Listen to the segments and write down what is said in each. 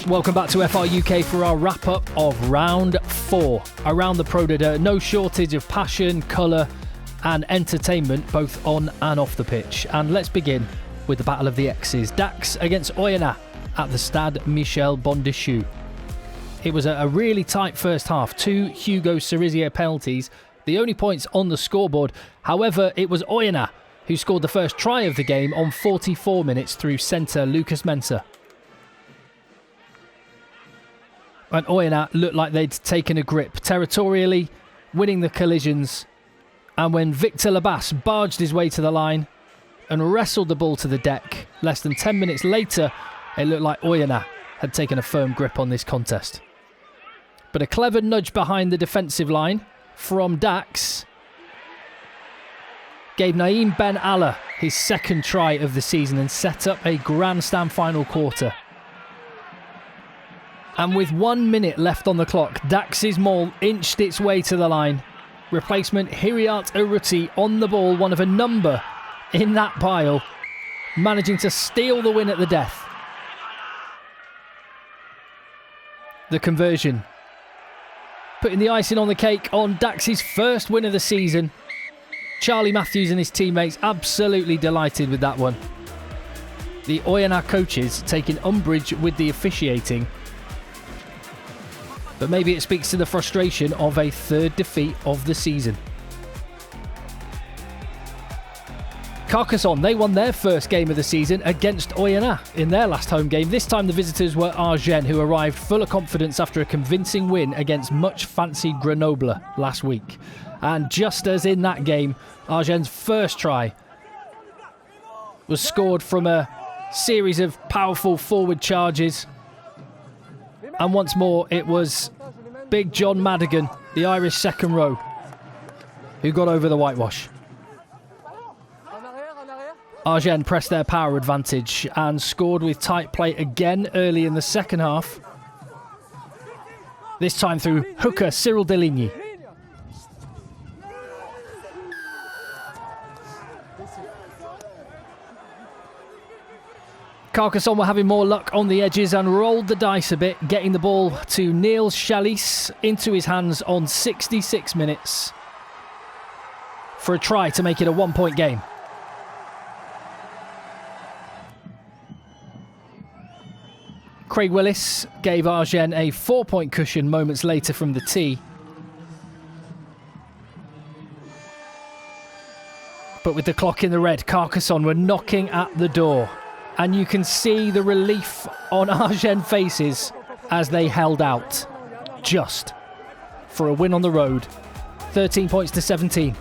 Welcome back to FRUK for our wrap-up of round 4. Around the Pro D2, no shortage of passion, colour and entertainment both on and off the pitch. And let's begin with the Battle of the X's. Dax against Oyonnax at the Stade Michel Bondichou. It was a really tight first half. 2 Hugo Cerisier penalties, the only points on the scoreboard. However, it was Oyonnax who scored the first try of the game on 44 minutes through centre Lucas Mensah. And Oyonnax looked like they'd taken a grip territorially, winning the collisions. And when Victor Labas barged his way to the line and wrestled the ball to the deck, less than 10 minutes later, it looked like Oyonnax had taken a firm grip on this contest. But a clever nudge behind the defensive line from Dax gave Naeem Ben Allah his second try of the season and set up a grandstand final quarter. And with 1 minute left on the clock, Dax's maul inched its way to the line. Replacement Hiriat Aruti on the ball, one of a number in that pile, managing to steal the win at the death. The conversion, putting the icing on the cake on Dax's first win of the season. Charlie Matthews and his teammates absolutely delighted with that one. The Oyonnax coaches taking umbrage with the officiating, but maybe it speaks to the frustration of a third defeat of the season. Carcassonne, they won their first game of the season against Oyonnax in their last home game. This time the visitors were Agen, who arrived full of confidence after a convincing win against much fancied Grenoble last week. And just as in that game, Agen's first try was scored from a series of powerful forward charges. And once more, it was Big John Madigan, the Irish second row, who got over the whitewash. Agen pressed their power advantage and scored with tight play again early in the second half. This time through hooker Cyril Deligny. Carcassonne were having more luck on the edges and rolled the dice a bit, getting the ball to Niels Chalice into his hands on 66 minutes for a try to make it a 1-point game. Craig Willis gave Agen a 4-point cushion moments later from the tee. But with the clock in the red, Carcassonne were knocking at the door. And you can see the relief on Agen faces as they held out just for a win on the road. 13 points to 17.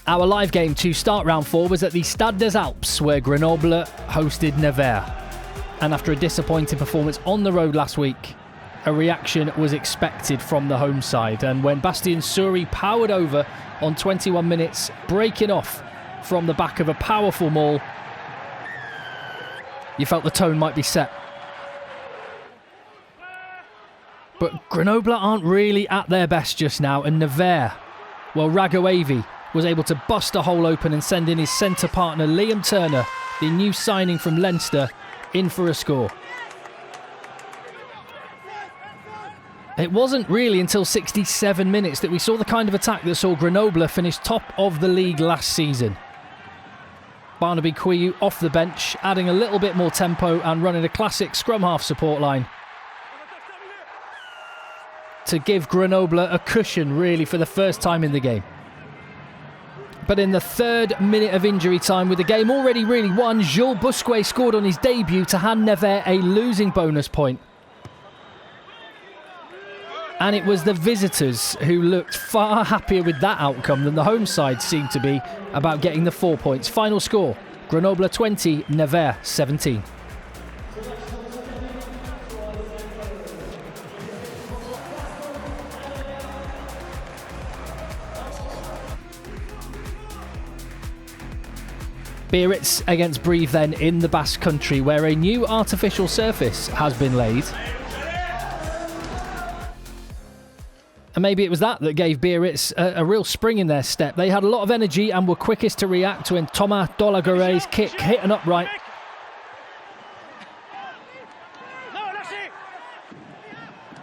Our live game to start round 4 was at the Stade des Alpes, where Grenoble hosted Nevers. And after a disappointing performance on the road last week, a reaction was expected from the home side. And when Bastien Souris powered over on 21 minutes, breaking off from the back of a powerful maul, you felt the tone might be set. But Grenoble aren't really at their best just now, and Nevers, well, Ragoavi was able to bust a hole open and send in his centre partner Liam Turner, the new signing from Leinster, in for a score. It wasn't really until 67 minutes that we saw the kind of attack that saw Grenoble finish top of the league last season. Barnaby Quiu off the bench, adding a little bit more tempo and running a classic scrum half support line to give Grenoble a cushion really for the first time in the game. But in the 3rd minute of injury time, with the game already really won, Jules Bousquet scored on his debut to hand Nevers a losing bonus point. And it was the visitors who looked far happier with that outcome than the home side seemed to be about getting the 4 points. Final score, Grenoble 20, Nevers 17. Biarritz against Brive then in the Basque Country, where a new artificial surface has been laid. And maybe it was that gave Biarritz a real spring in their step. They had a lot of energy and were quickest to react when Thomas Dolagore's kick hit an upright.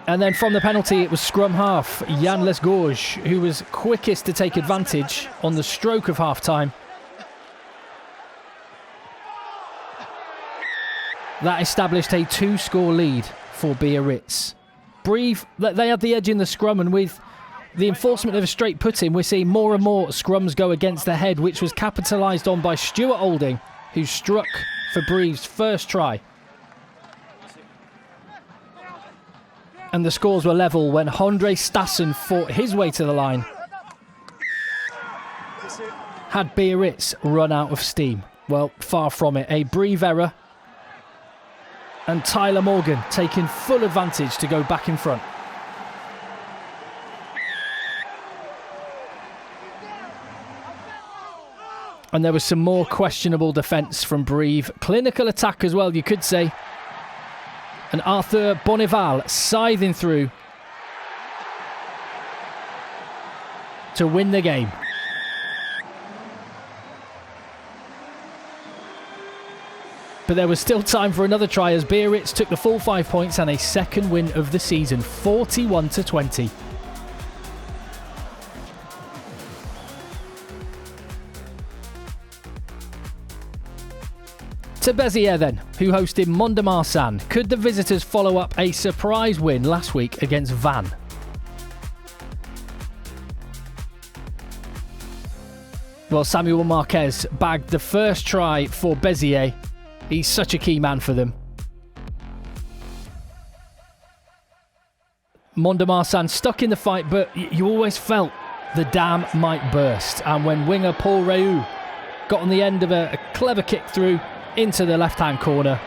And then from the penalty, it was scrum half Jan Lesgorge who was quickest to take advantage on the stroke of half-time. That established a 2-score lead for Biarritz. Brive, they had the edge in the scrum, and with the enforcement of a straight put-in, we're seeing more and more scrums go against the head, which was capitalised on by Stuart Olding, who struck for Brive's first try. And the scores were level when Andre Stassen fought his way to the line. Had Biarritz run out of steam? Well, far from it. A Brive error. And Tyler Morgan taking full advantage to go back in front. And there was some more questionable defence from Brive. Clinical attack as well, you could say. And Arthur Bonneval scything through to win the game. But there was still time for another try as Biarritz took the full 5 points and a second win of the season, 41-20. To Beziers then, who hosted Mont-de-Marsan. Could the visitors follow up a surprise win last week against Vannes? Well, Samuel Marquez bagged the first try for Beziers. He's such a key man for them. Mont-de-Marsan stuck in the fight, but you always felt the dam might burst. And when winger Paul Reu got on the end of a clever kick through into the left-hand corner,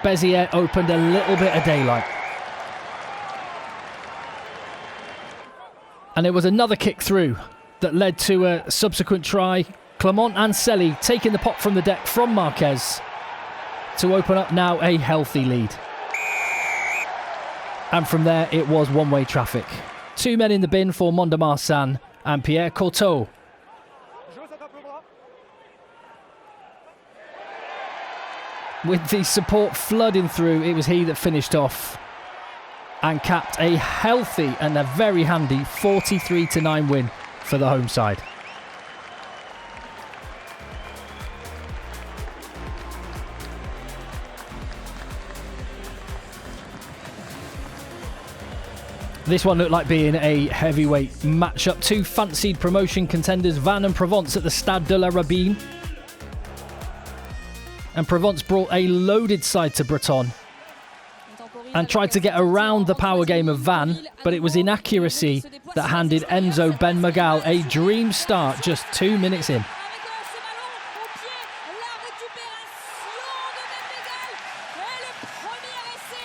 Beziers opened a little bit of daylight. And it was another kick through that led to a subsequent try. Clement Anselli taking the pop from the deck from Marquez to open up now a healthy lead. And from there, it was one-way traffic. 2 men in the bin for Mont-de-Marsan and Pierre Courteau. With the support flooding through, it was he that finished off and capped a healthy and a very handy 43-9 win for the home side. This one looked like being a heavyweight match-up. Two fancied promotion contenders, Vannes and Provence, at the Stade de la Rabine. And Provence brought a loaded side to Breton and tried to get around the power game of Vannes, but it was inaccuracy that handed Enzo Ben Magal a dream start just 2 minutes in.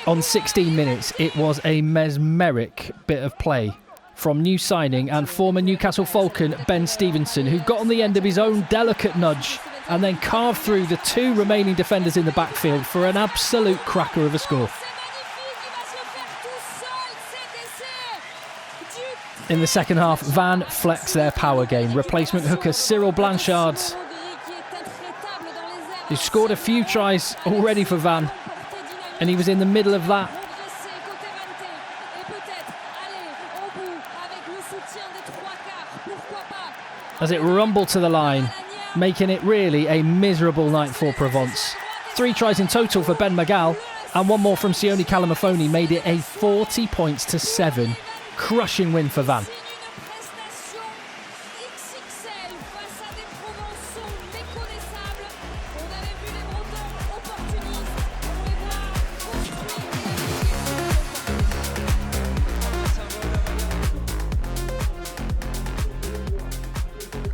On 16 minutes, it was a mesmeric bit of play from new signing and former Newcastle Falcon Ben Stevenson, who got on the end of his own delicate nudge and then carved through the two remaining defenders in the backfield for an absolute cracker of a score. In the second half, Vannes flexed their power game. Replacement hooker Cyril Blanchard, who scored a few tries already for Vannes, and he was in the middle of that. As it rumbled to the line, making it really a miserable night for Provence. 3 tries in total for Ben Magal, and one more from Sione Calamafoni made it a 40-7 crushing win for Vannes.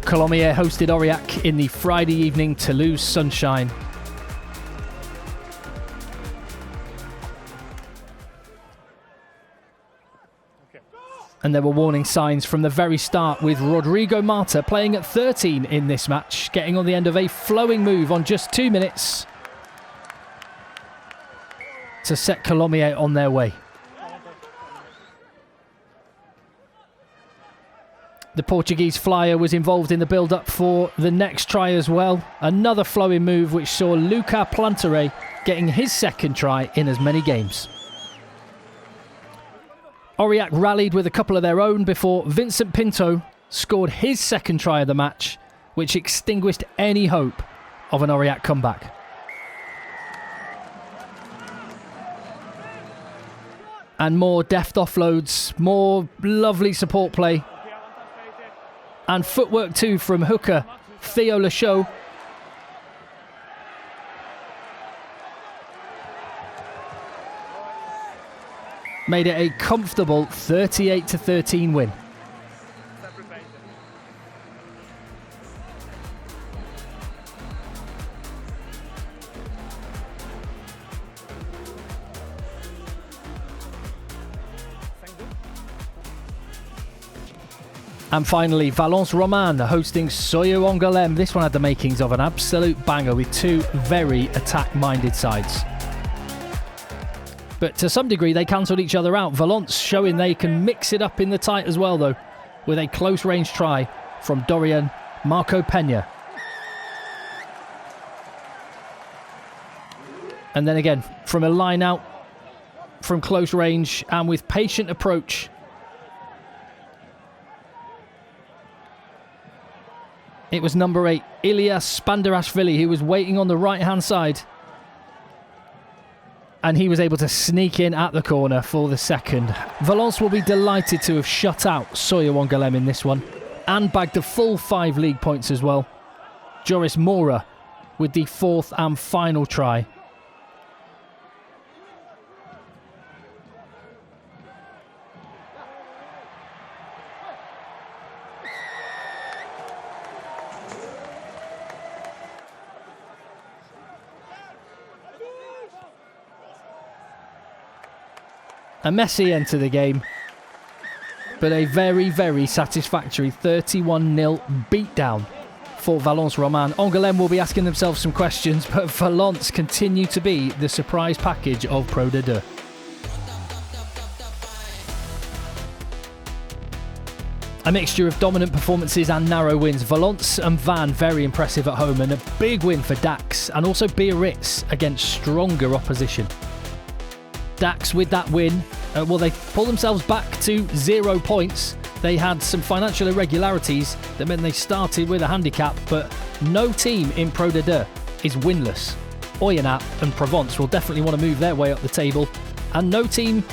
Colomiers hosted Aurillac in the Friday evening Toulouse sunshine. And there were warning signs from the very start, with Rodrigo Marta playing at 13 in this match, getting on the end of a flowing move on just 2 minutes to set Colomiers on their way. The Portuguese flyer was involved in the build-up for the next try as well. Another flowing move which saw Luca Plantere getting his second try in as many games. Aurillac rallied with a couple of their own before Vincent Pinto scored his second try of the match, which extinguished any hope of an Aurillac comeback. And more deft offloads, more lovely support play. And footwork too from hooker Theo Lachaud. Made it a comfortable 38-13 win. And finally, Valence Roman hosting Soyaux Angouleme. This one had the makings of an absolute banger with two very attack-minded sides. But to some degree, they cancelled each other out. Valence showing they can mix it up in the tight as well, though, with a close-range try from Dorian Marco Peña. And then again, from a line out, from close range, and with patient approach, it was number 8, Ilias Spandarashvili, who was waiting on the right-hand side. And he was able to sneak in at the corner for the second. Valence will be delighted to have shut out Soyaux Angouleme in this one and bagged the full 5 league points as well. Joris Mora with the 4th and final try. A messy end to the game, but a very, very satisfactory 31-0 beatdown for Valence Roman. Angoulême will be asking themselves some questions, but Valence continue to be the surprise package of Pro D2. A mixture of dominant performances and narrow wins. Valence and Van very impressive at home, and a big win for Dax and also Biarritz against stronger opposition. Dax with that win, well, they pulled themselves back to 0 points. They had some financial irregularities that meant they started with a handicap, but no team in Pro D2 is winless. Oyonnax and Provence will definitely want to move their way up the table, and no team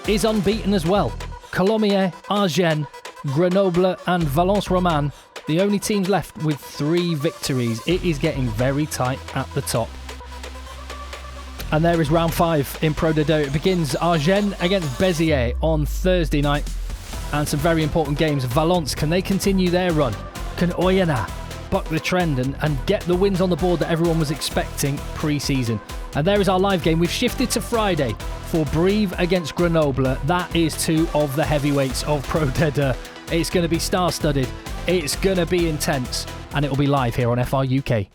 is unbeaten as well. Colomiers, Agen, Grenoble and Valence Roman, the only teams left with 3 victories. It is getting very tight at the top. And there is round 5 in Pro D2. It begins Agen against Beziers on Thursday night. And some very important games. Valence, can they continue their run? Can Oyonnax buck the trend and get the wins on the board that everyone was expecting pre-season? And there is our live game. We've shifted to Friday for Brive against Grenoble. That is 2 of the heavyweights of Pro D2. It's going to be star-studded. It's going to be intense. And it will be live here on FRUK.